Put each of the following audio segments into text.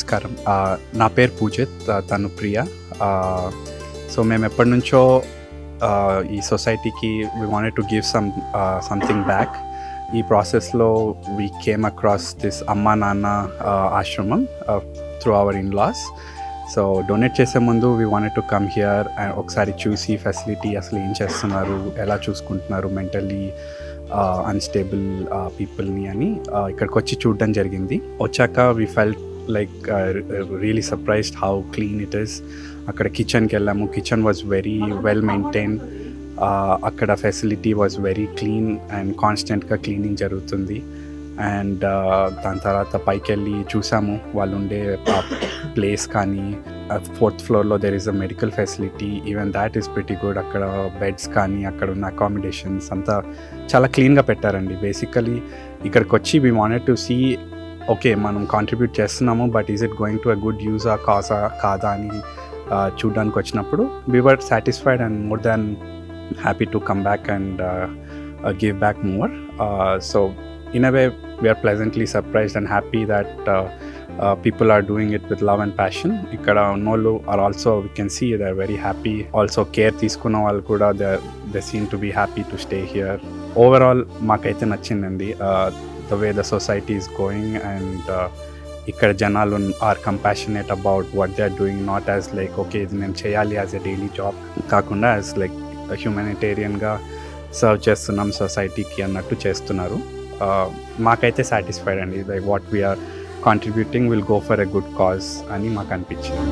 నమస్కారం. నా పేరు పూజిత్. తను ప్రియ. సో మేము ఎప్పటినుంచో ఈ సొసైటీకి we wanted to give something back. ఈ ప్రాసెస్లో we came across this Amma Nanna Ashramam through our inlaws. So donate చేసే ముందు we wanted to come here and ఒకసారి చూసి ఫెసిలిటీ అసలు ఏం చేస్తున్నారు, ఎలా చూసుకుంటున్నారు మెంటల్లీ అన్స్టేబుల్ పీపుల్ని అని ఇక్కడికి వచ్చి చూడడం జరిగింది. వచ్చాక we felt like really surprised how clean it is. అక్కడ కిచెన్కి వెళ్ళాము. Kitchen was very well maintain. అక్కడ facility was very clean and కాన్స్టెంట్గా క్లీనింగ్ జరుగుతుంది. అండ్ దాని తర్వాత పైకి వెళ్ళి చూసాము వాళ్ళు ఉండే ప్లేస్ కానీ. 4th ఫ్లోర్లో there is a medical facility, even that is pretty good. అక్కడ బెడ్స్ కానీ అక్కడ ఉన్న అకామిడేషన్స్ అంతా చాలా క్లీన్గా పెట్టారండి. బేసికలీ ఇక్కడికి వచ్చి we wanted to see okay మనం కాంట్రిబ్యూట్ చేస్తున్నాము, but is it going to a good యూజా కాదా అని చూడడానికి వచ్చినప్పుడు we were satisfied and more than happy to come back and give back more. So in a way we are pleasantly surprised and happy that people are doing it with love and passion. Ikkada unnollu are also, we can see they are very happy. Also care తీసుకున్న వాళ్ళు కూడా they seem to be happy to stay here. Overall మాకైతే నచ్చిందండి the way the society is going, and ఇక్కడ జనాలు are compassionate about what they are doing, not as like okay ఇది నేను చేయాలి as a daily job కాకుండా as like హ్యూమానిటేరియన్గా serve చేస్తున్నాం సొసైటీకి అన్నట్టు చేస్తున్నారు. మాకైతే సాటిస్ఫైడ్ అండి. Like what we're contributing will go for a good cause అని మాకు అనిపించింది.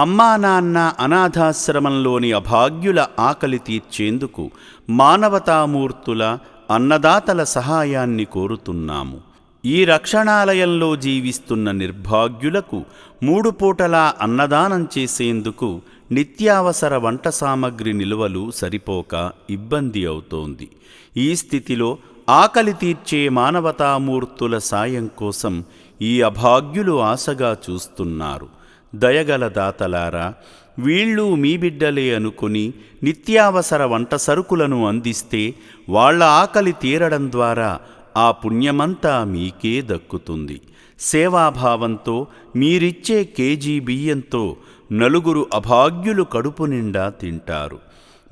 అమ్మా నాన్న అనాథాశ్రమంలోని అభాగ్యుల ఆకలి తీర్చేందుకు మానవతామూర్తుల అన్నదాతల సహాయాన్ని కోరుతున్నాము. ఈ రక్షణాలయంలో జీవిస్తున్న నిర్భాగ్యులకు 3 పూటలా అన్నదానం చేసేందుకు నిత్యావసర వంట సామగ్రి నిల్వలు సరిపోక ఇబ్బంది అవుతోంది. ఈ స్థితిలో ఆకలి తీర్చే మానవతామూర్తుల సాయం కోసం ఈ అభాగ్యులు ఆశగా చూస్తున్నారు. దయగల దాతలారా, వీళ్ళు మీ బిడ్డలే అనుకుని నిత్యావసర వంట సరుకులను అందిస్తే వాళ్ల ఆకలి తీరడం ద్వారా ఆ పుణ్యమంతా మీకే దక్కుతుంది. సేవాభావంతో మీరిచ్చే కేజీ బియ్యంతో 4 అభాగ్యులు కడుపు నిండా తింటారు.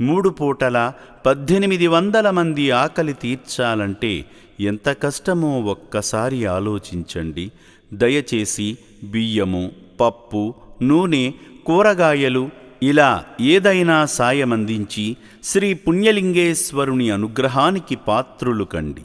3 పూటల 1800 మంది ఆకలి తీర్చాలంటే ఎంత కష్టమో ఒక్కసారి ఆలోచించండి. దయచేసి బియ్యము, పప్పు, నూనె, కూరగాయలు ఇలా ఏదైనా సాయమందించి శ్రీ పుణ్యలింగేశ్వరుని అనుగ్రహానికి పాత్రులు కండి.